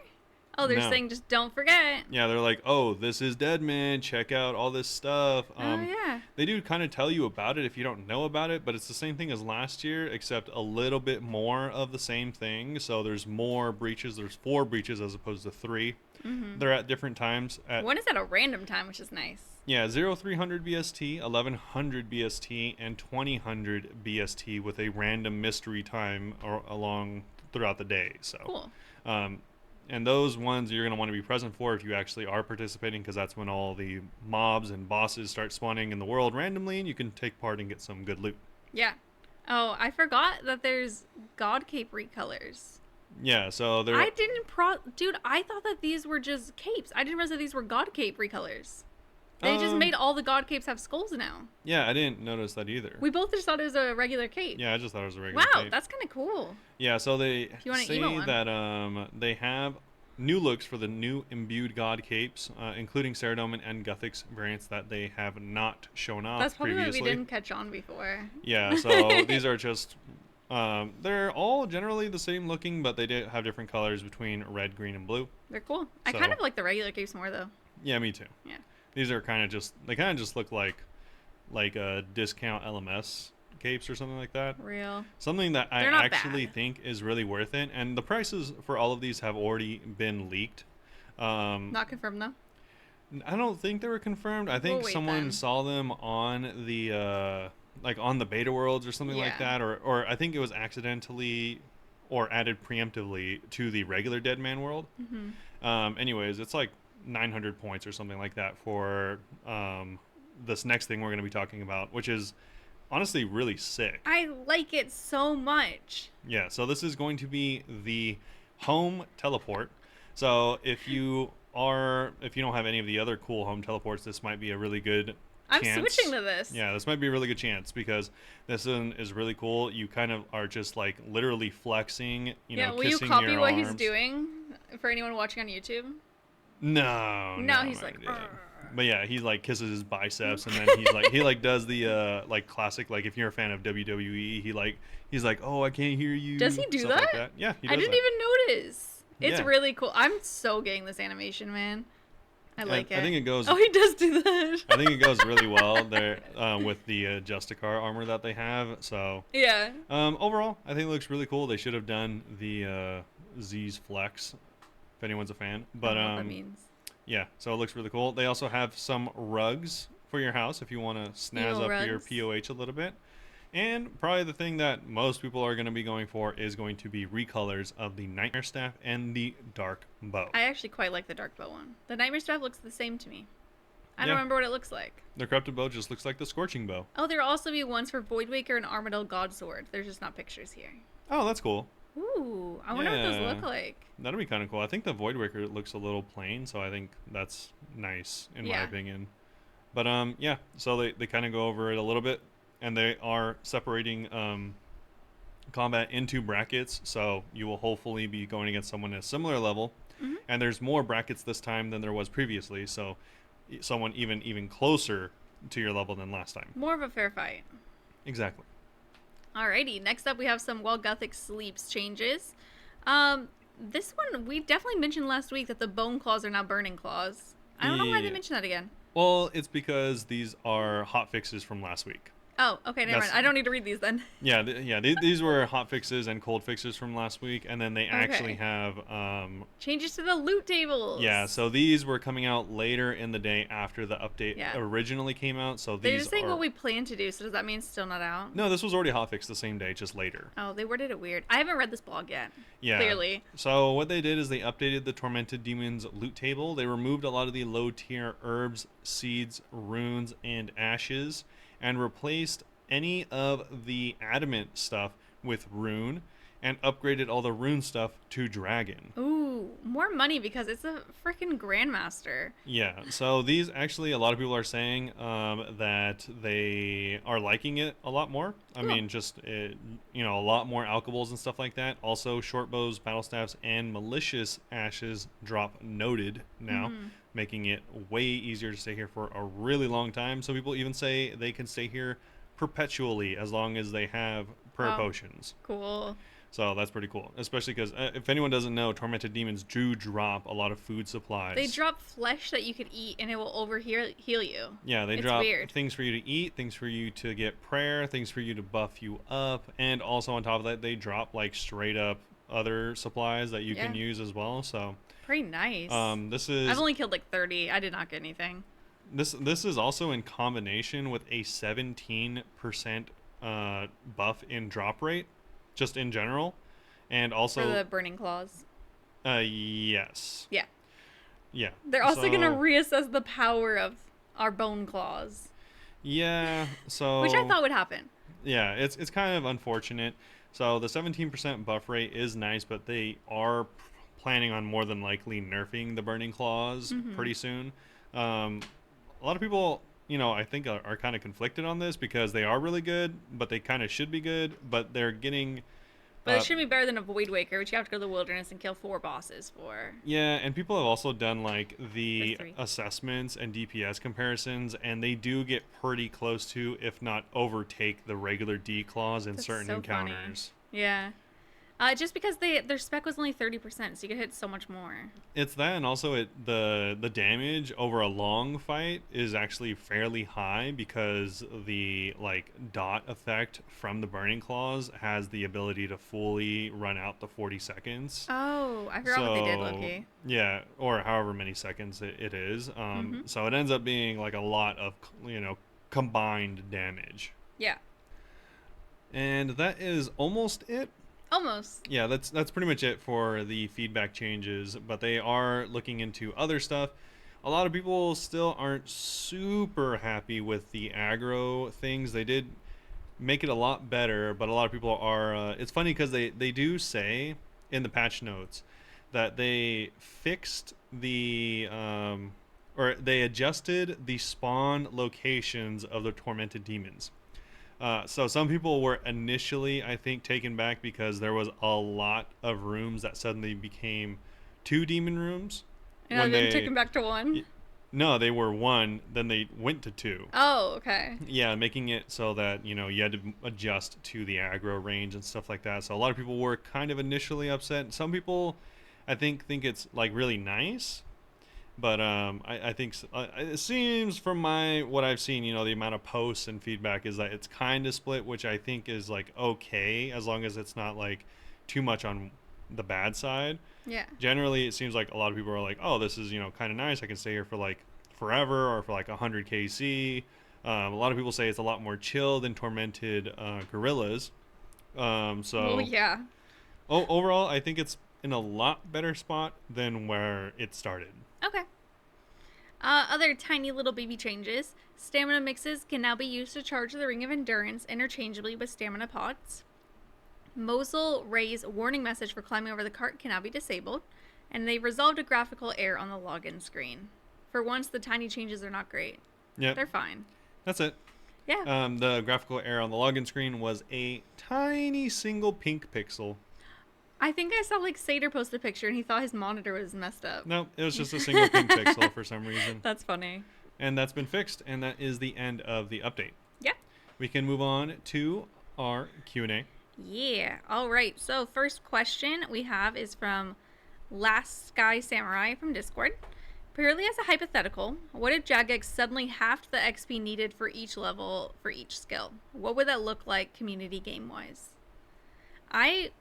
Oh, they're No. saying just don't forget. Yeah, they're like, oh, this is Deadman. Check out all this stuff. Oh, yeah. They do kind of tell you about it if you don't know about it, but it's the same thing as last year, except a little bit more of the same thing. So there's more breaches. There's 4 breaches as opposed to 3. Mm-hmm. They're at different times. One is at a random time, which is nice. Yeah, 0300 BST, 1100 BST, and 2000 BST with a random mystery time along throughout the day. So, Cool. um, and those ones you're going to want to be present for if you actually are participating, because that's when all the mobs and bosses start spawning in the world randomly, and you can take part and get some good loot. Yeah. Oh, I forgot that there's God Cape recolors. Yeah, so there. I didn't Dude, I thought that these were just capes. I didn't realize that these were God Cape recolors. They just made all the God Capes have skulls now. Yeah, I didn't notice that either. We both just thought it was a regular cape. Yeah, I just thought it was a regular Wow, cape. that's kind of cool. Yeah, so they you want an say emo one. that they have new looks for the new imbued God capes, including Ceradomin and Guthix variants that they have not shown off That's probably previously. why we didn't catch on before. Yeah, so these are just they're all generally the same looking, but they do have different colors between red, green, and blue. They're cool. I So- kind of like the regular capes more though. Yeah, me too. Yeah. These are kind of just look like a discount LMS capes or something like that. Real. Something that I They're not actually bad. think is really worth it, and the prices for all of these have already been leaked. Not confirmed though. I don't think they were confirmed. I think We'll wait someone then. saw them on the like on the beta worlds or something like Yeah. that, or I think it was accidentally or added preemptively to the regular Deadman world. Anyways, it's like 900 points or something like that for this next thing we're going to be talking about, which is honestly really sick. I like it so much. Yeah, so this is going to be the home teleport. So if you don't have any of the other cool home teleports, this might be a really good I'm chance. switching to this. Yeah, this might be a really good chance because this one is really cool. You kind of are just like literally flexing, Yeah, know, will you kissing copy your what arms. he's doing for anyone watching on YouTube? No, No, I'm he's not like, gonna do that. "Arr." But yeah, he like kisses his biceps, and then he does the like classic, like if you're a fan of WWE, he's like, oh, I can't hear you. Does he do stuff like that? Yeah, he I does didn't that. even notice. It's Yeah. really cool. I'm so getting this animation, man. I like it. I think it goes. Oh, he does do that. I think it goes really well there with the Justicar armor that they have. So Yeah. overall, I think it looks really cool. They should have done the Z's Flex, if anyone's a fan. But I don't know what that means. yeah, so it looks really cool. They also have some rugs for your house if you want to snazz Emo up your rugs. POH a little bit. And probably the thing that most people are going to be going for is going to be recolors of the Nightmare Staff and the Dark Bow. I actually quite like the Dark Bow one. The Nightmare Staff looks the same to me. I don't Yeah. remember what it looks like. The Corrupted Bow just looks like the Scorching Bow. Oh, there will also be ones for Voidwaker and Armadyl Godsword. There's just not pictures here. Oh, that's cool. Ooh, I wonder what those Yeah. look like. That'd be kind of cool. I think the Voidwaker looks a little plain, so I think that's nice in my Yeah. opinion. But yeah, so they kind of go over it a little bit, and they are separating combat into brackets, so you will hopefully be going against someone at a similar level. Mhm. And there's more brackets this time than there was previously, so someone even closer to your level than last time. More of a fair fight. Exactly. Alrighty, next up we have some While Guthix Sleeps changes. This one, we definitely mentioned last week that the bone claws are now burning claws. I don't know why they Yeah. mentioned that again. Well, it's because these are hot fixes from last week. Oh, okay, never That's- mind. I don't need to read these then. Yeah, these were hot fixes and cold fixes from last week, and then they actually Okay. have Changes to the loot tables. yeah, so these were coming out later in the day after the update Yeah. originally came out. So They're these just saying are what we plan to do, so does that mean it's still not out? no, this was already hot fixed the same day, just later. Oh, they worded it weird. I haven't read this blog yet. Yeah. Clearly. So what they did is they updated the Tormented Demons loot table. They removed a lot of the low tier herbs, seeds, runes, and ashes, and replaced any of the adamant stuff with rune, and upgraded all the rune stuff to dragon. Ooh, more money because it's a freaking grandmaster. Yeah, so these actually, a lot of people are saying that they are liking it a lot more. I Cool. mean, just, a lot more alkables and stuff like that. Also, short bows, battle staffs, and malicious ashes drop noted now, making it way easier to stay here for a really long time. So people even say they can stay here perpetually as long as they have prayer Wow. potions. Cool. So that's pretty cool, especially because if anyone doesn't know, tormented demons do drop a lot of food supplies. They drop flesh that you could eat and it will heal you. Yeah, they It's drop weird. things for you to eat, things for you to get prayer, things for you to buff you up, and also on top of that, they drop like straight up other supplies that you can Yeah. use as well. So Pretty nice. this is I've only killed like 30. I did not get anything. this is also in combination with a 17% buff in drop rate, just in general, and For also the burning claws. yes, Yeah. yeah. They're also gonna So reassess the power of our bone claws, yeah, which I so thought would happen. yeah, it's kind of unfortunate. So the 17% buff rate is nice, but they are planning on more than likely nerfing the burning claws Mm-hmm. pretty soon. Um, a lot of people, I think are kind of conflicted on this because they are really good, but they kind of should be good, but they're getting But it uh, should be better than a Void Waker, which you have to go to the wilderness and kill 4 bosses for. yeah, and people have also done like Or the 3. assessments and DPS comparisons, and they do get pretty close to, if not overtake, the regular D claws in That's certain so funny. encounters. Yeah. Just because their spec was only 30%, so you could hit so much more. It's that, and also the damage over a long fight is actually fairly high because the like dot effect from the burning claws has the ability to fully run out the 40 seconds. Oh, I forgot what they did, So Loki. yeah, or however many seconds it is. Mm-hmm. So it ends up being like a lot of combined damage, Yeah. and that is almost it. Almost. Yeah, that's pretty much it for the feedback changes, but they are looking into other stuff. A lot of people still aren't super happy with the aggro things. They did make it a lot better, but a lot of people are it's funny because they do say in the patch notes that they fixed the or they adjusted the spawn locations of the tormented demons. So some people were initially, I think, taken back because there was a lot of rooms that suddenly became 2 demon rooms And I've when been taken back to 1. no, they were 1, then they went to 2. Oh, okay. Yeah, making it so that you had to adjust to the aggro range and stuff like that. So a lot of people were kind of initially upset. Some people, I think it's like really nice, but I think it seems from what I've seen, the amount of posts and feedback is that it's kind of split, which I think is like okay as long as it's not like too much on the bad side. Yeah. Generally, it seems like a lot of people are like, oh, this is kind of nice. I can stay here for like forever or for like 100 KC. A lot of people say it's a lot more chill than tormented gorillas. Well, So yeah. overall, I think it's in a lot better spot than where it started. Okay. Other tiny little baby changes. Stamina mixes can now be used to charge the Ring of Endurance interchangeably with stamina pots. Mosul Ray's warning message for climbing over the cart can now be disabled. And they resolved a graphical error on the login screen. For once, the tiny changes are not great. Yep, They're fine. that's it. Yeah. The graphical error on the login screen was a tiny single pink pixel. I think I saw like Sater post a picture and he thought his monitor was messed up. No, it was just a single pink pixel for some reason. That's funny. And that's been fixed, and that is the end of the update. Yeah. We can move on to our Q&A. Yeah. All right. So, first question we have is from Last Sky Samurai from Discord. Purely as a hypothetical, what if Jagex suddenly halved the XP needed for each level for each skill? What would that look like community game wise? I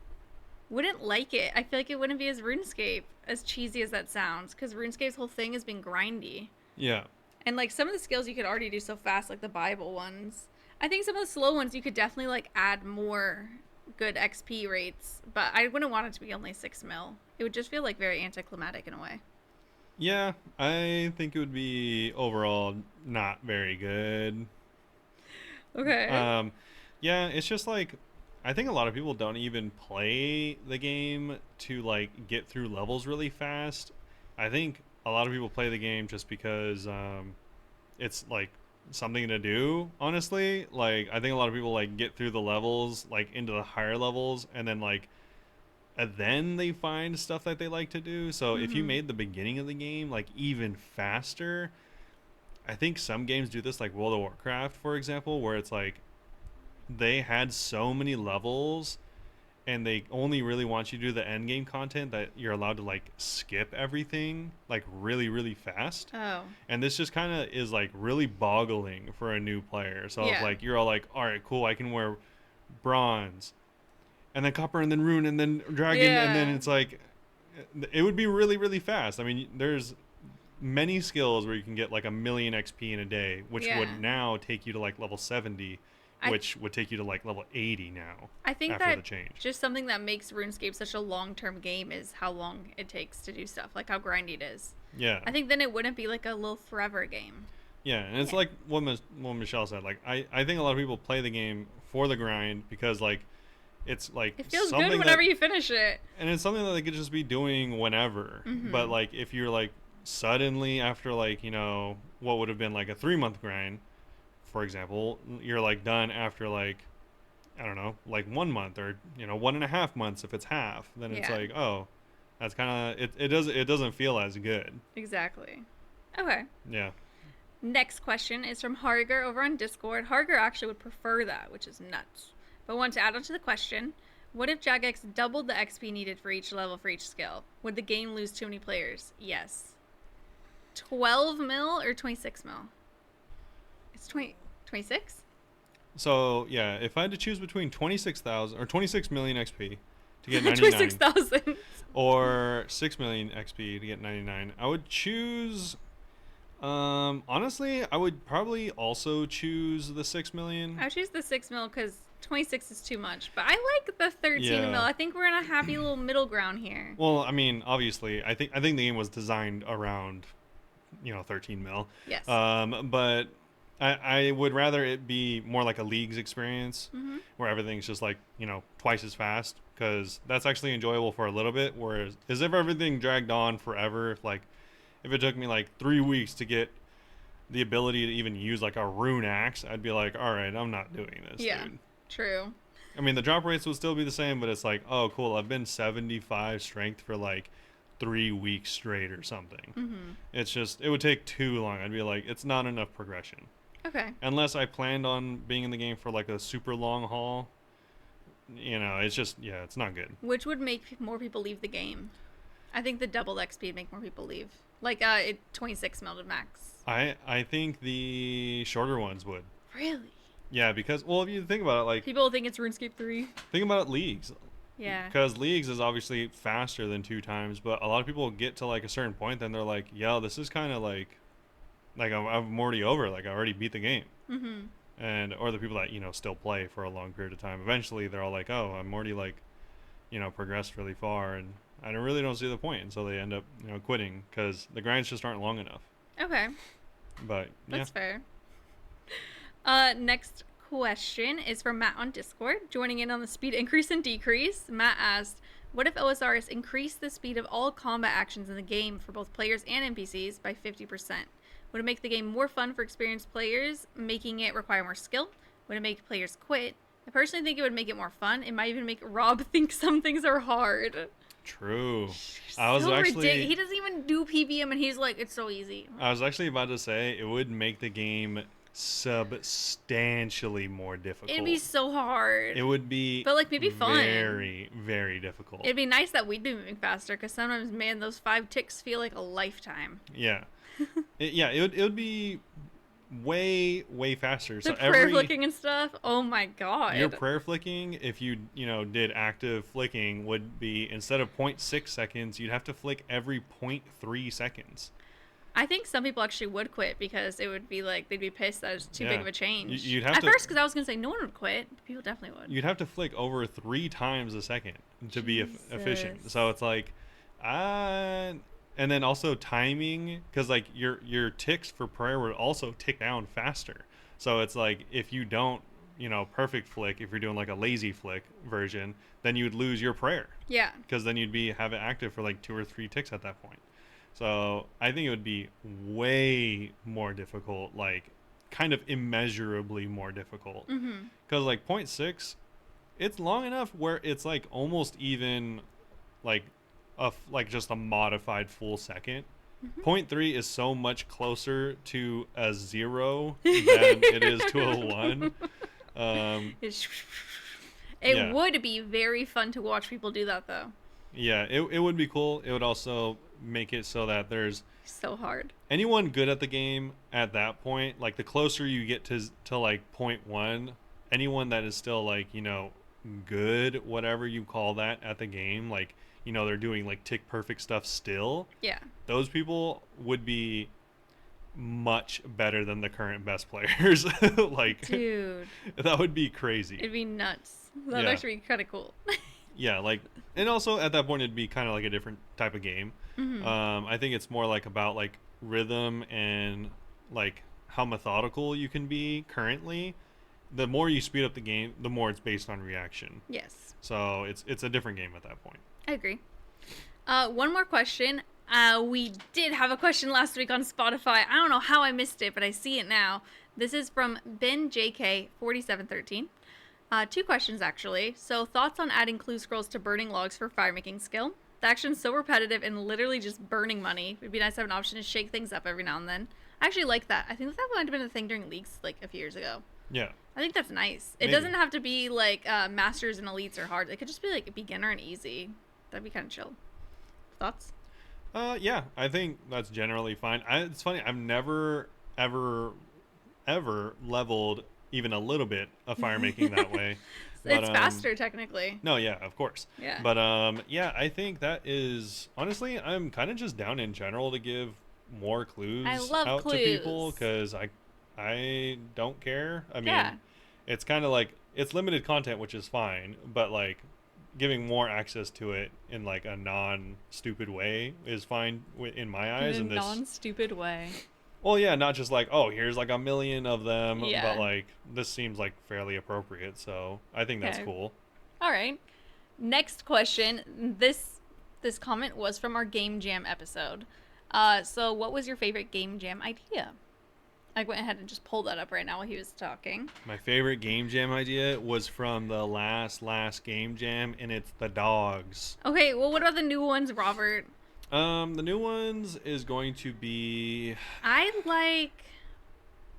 wouldn't like it. I feel like it wouldn't be as RuneScape, as cheesy as that sounds, because RuneScape's whole thing has been grindy. Yeah. And like some of the skills you could already do so fast, like the Bible ones. I think some of the slow ones you could definitely like add more good XP rates, but I wouldn't want it to be only 6 mil. It would just feel like very anticlimactic in a way. Yeah, I think it would be overall not very good. Okay. Yeah, it's just like I think a lot of people don't even play the game to like get through levels really fast. I think a lot of people play the game just because it's like something to do, honestly. Like I think a lot of people like get through the levels like into the higher levels and then like and then they find stuff that they like to do. So if you Mm-hmm. made the beginning of the game like even faster, I think some games do this, like World of Warcraft, for example, where it's like they had so many levels and they only really want you to do the end game content that you're allowed to like skip everything like really really fast. Oh. And this just kind of is like really boggling for a new player. So if Yeah. like you're all like, all right, cool, I can wear bronze and then copper and then rune and then dragon and then Yeah. it's like it would be really really fast. I mean, there's many skills where you can get like 1,000,000 XP in a day, which Yeah. would now take you to like level 70, which would take you to like level 80 now I think after that the change. just something that makes RuneScape such a long-term game is how long it takes to do stuff, like how grindy it is. Yeah. I think then it wouldn't be like a little forever game. Yeah, and it's Yeah. like what Michelle said. Like I think a lot of people play the game for the grind because like it's like It feels something good whenever that, you finish it. and it's something that they could just be doing whenever. But like if you're like suddenly after like what would have been like a 3-month grind, for example, you're like done after like I don't know like 1 month or 1.5 months if it's half, then it's Yeah. like oh that's kind of it doesn't feel as good. Exactly. Okay. Yeah. Next question is from Harger over on Discord. Harger actually would prefer that, which is nuts. But want to add on to the question, what if Jagex doubled the XP needed for each level for each skill? Would the game lose too many players? Yes. 12 mil or 26 mil? It's 26? So yeah, if I had to choose between 26,000 or 26,000,000 XP to get 99, 26,000. or 6,000,000 XP to get 99, I would choose. Honestly, I would probably also choose the 6,000,000. I would choose the 6 mil because 26 is too much. But I like the 13 Yeah. mil. I think we're in a happy little middle ground here. Well, I mean, obviously, I think the game was designed around 13 mil. Yes. But I would rather it be more like a leagues experience where everything's just like twice as fast, because that's actually enjoyable for a little bit. Whereas if everything dragged on forever, if it took me like 3 weeks to get the ability to even use like a rune axe, I'd be like, all right, I'm not doing this, Yeah. dude. True. I mean, the drop rates would still be the same, but it's like, oh, cool, I've been 75 strength for like 3 weeks straight or something. It's just, it would take too long. I'd be like, it's not enough progression. Okay. Unless I planned on being in the game for like a super long haul, it's just, yeah, it's not good. Which would make more people leave the game? I think the double XP would make more people leave. Like 26 mil to max. I think the shorter ones would. Really? Yeah, because, well, if you think about it, like, People think it's RuneScape 3. think about it, leagues. Yeah. Because leagues is obviously faster than 2 times, but a lot of people get to like a certain point, then they're like, yo, this is kind of like I'm already over, like I already beat the game. Or the people that still play for a long period of time, eventually they're all like, oh, I'm already like progressed really far, and I really don't see the point, and so they end up quitting because the grinds just aren't long enough. Okay. But yeah. That's fair. Next question is from Matt on Discord, joining in on the speed increase and decrease. Matt asked, what if OSRS increased the speed of all combat actions in the game for both players and NPCs by 50%? Would it make the game more fun for experienced players, making it require more skill? Would it make players quit? I personally think it would make it more fun. It might even make Rob think some things are hard. True. He doesn't even do PVM and he's like, it's so easy. I was actually about to say it would make the game substantially more difficult. It'd be so hard. It would be, but like maybe fun. Very, very difficult. It'd be nice that we'd be moving faster, because sometimes, man, those 5 ticks feel like a lifetime. Yeah. It would be way, way faster. The prayer flicking and stuff. Oh my god. Your prayer flicking, if you did active flicking, would be, instead of 0.6 seconds, you'd have to flick every 0.3 seconds. I think some people actually would quit because it would be like they'd be pissed that it's too big of a change. You'd have At first, because I was gonna say no one would quit, but people definitely would. You'd have to flick over 3 times a second to be efficient. So it's like, and then also timing, because like your ticks for prayer would also tick down faster. So it's like if you don't perfect flick, if you're doing like a lazy flick version, then you'd lose your prayer. Yeah. Because then you'd have it active for like 2 or 3 ticks at that point. So I think it would be way more difficult, like kind of immeasurably more difficult. Because like 0.6, it's long enough where it's like almost even like just a modified full second. 0.3 is so much closer to a 0 than it is to a 1. It would be very fun to watch people do that, though. Yeah, it would be cool. It would also make it so that there's so hard. Anyone good at the game at that point, like the closer you get to like 0.1, anyone that is still like good, whatever you call that, at the game, like, you know, they're doing like tick perfect stuff still, Yeah. those people would be much better than the current best players. Like, Dude, that would be crazy. it'd be nuts. That'd Yeah. actually be kind of cool. Yeah, like, and also at that point it'd be kind of like a different type of game. Hmm. I think it's more like about like rhythm and like how methodical you can be currently. The more you speed up the game, the more it's based on reaction. Yes, So it's a different game at that point. I agree. One more question. We did have a question last week on Spotify. I don't know how I missed it, but I see it now. This is from Ben JK 4713. Two questions actually. So, thoughts on adding clue scrolls to burning logs for fire making skill? The action's so repetitive and literally just burning money. It'd be nice to have an option to shake things up every now and then. I actually like that. I think that might have been a thing during leagues like a few years ago. Yeah. I think that's nice. It Maybe. doesn't have to be like masters and elites or hard. It could just be like beginner and easy. That'd be kind of chill. Thoughts? Yeah, I think that's generally fine. It's funny. I've never, ever leveled even a little bit of fire making that way. It's faster technically. No, yeah, of course. Yeah. But yeah, I think that is honestly, I'm kind of just down in general to give more clues I love out clues. to people because I don't care. I mean, Yeah. it's kind of like it's limited content, which is fine, but like giving more access to it in like a non-stupid way is fine in my eyes. In And a this, non-stupid way. well, yeah, not just like, oh, here's like a million of them, Yeah. but like this seems like fairly appropriate. So I think that's Okay. cool. All right. Next question. This comment was from our Game Jam episode. So what was your favorite Game Jam idea? I went ahead and just pulled that up right now while he was talking. My favorite game jam idea was from the last game jam, and it's the dogs. Okay, well, what about the new ones, Robert? The new ones is going to be I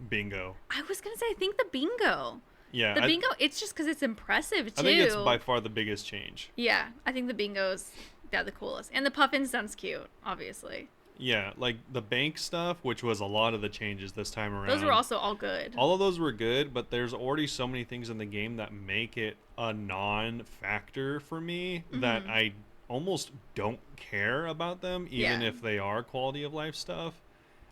bingo. was going to say, I think the bingo. Yeah, The bingo, it's just because it's impressive, too. I think it's by far the biggest change. Yeah, I think the bingo's, the coolest. And the puffin sounds cute, obviously. Yeah, like the bank stuff, which was a lot of the changes this time around. Those were also all good. All of those were good, but there's already so many things in the game that make it a non-factor for me that I almost don't care about them, even Yeah. if they are quality of life stuff.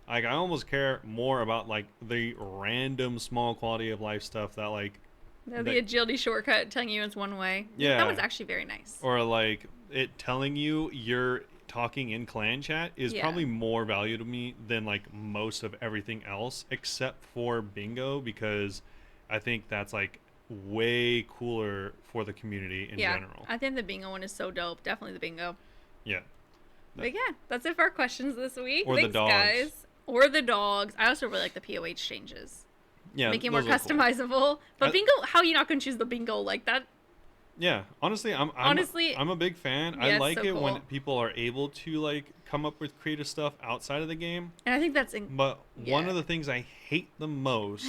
Like, I almost care more about like the random small quality of life stuff that like The agility shortcut telling you it's one way. Yeah. That was actually very nice. or like it telling you you're talking in clan chat is Yeah. probably more value to me than like most of everything else except for bingo, because I think that's like way cooler for the community in general. I think the bingo one is so dope. Definitely the bingo. Yeah. But yeah, that's it for our questions this week. Or the Thanks, dogs. guys. Or the dogs. I also really like the POH changes. Yeah, Making it more those are cool. customizable. But I- bingo, how are you not going to choose the bingo like that? Yeah, honestly, I'm a big fan. Yeah, I it's like so it when cool. people are able to like come up with creative stuff outside of the game. And I think that's But one Yeah. of the things I hate the most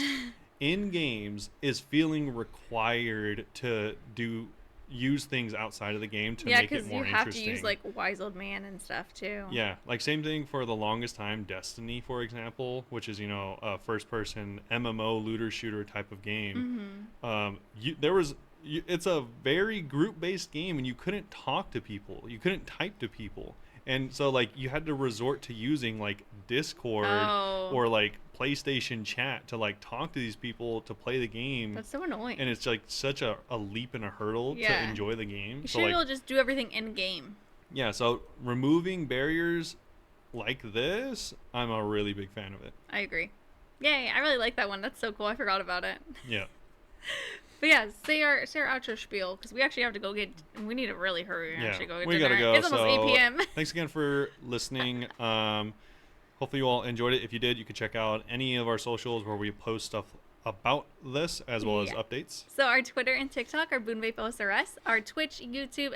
in games is feeling required to use things outside of the game to yeah, make it because more you have interesting. to use like Wise Old Man and stuff too. Yeah, like same thing for the longest time, Destiny, for example, which is, you know, a first-person MMO looter shooter type of game. It's a very group-based game, and you couldn't talk to people, you couldn't type to people, and so like you had to resort to using like Discord Oh. or like PlayStation chat to like talk to these people to play the game. That's so annoying. And it's like such a leap and a hurdle to Yeah. enjoy the game. You So should be like, able to just do everything in game. yeah, so removing barriers like this, I'm a really big fan of it. I agree. Yay, I really like that one. That's so cool. I forgot about it. Yeah. But yeah, say our outro spiel because we actually have to go get. We need to really hurry and Yeah, actually go get we dinner. gotta go. It's almost 8 p.m. Thanks again for listening. Hopefully you all enjoyed it. If you did, you could check out any of our socials where we post stuff about this as well as Yeah. updates. So our Twitter and TikTok are Bunebapeosrs. Our Twitch, YouTube,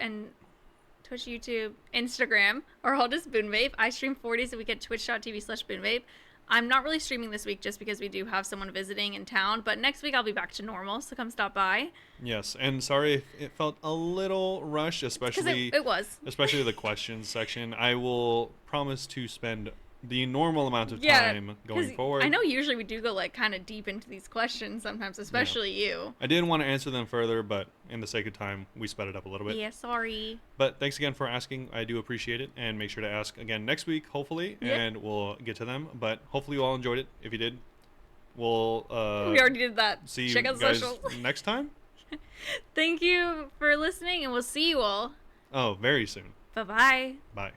Instagram are all just Bunebape. I stream 40s a week at twitch.tv/Bunebape. I'm not really streaming this week just because we do have someone visiting in town, but next week I'll be back to normal, so come stop by. Yes, and sorry if it felt a little rushed, Because especially it was. especially the questions section. I will promise to spend the normal amount of Yeah, time 'cause going forward. I know usually we do go like kind of deep into these questions sometimes, especially you. I didn't want to answer them further, but in the sake of time, we sped it up a little bit. Yeah, sorry. But thanks again for asking. I do appreciate it, and make sure to ask again next week, hopefully, Yeah. and we'll get to them. But hopefully you all enjoyed it. If you did, we'll We already did that. see Check you out guys socials. next time. Thank you for listening, and we'll see you all. Oh, very soon. Bye-bye. Bye.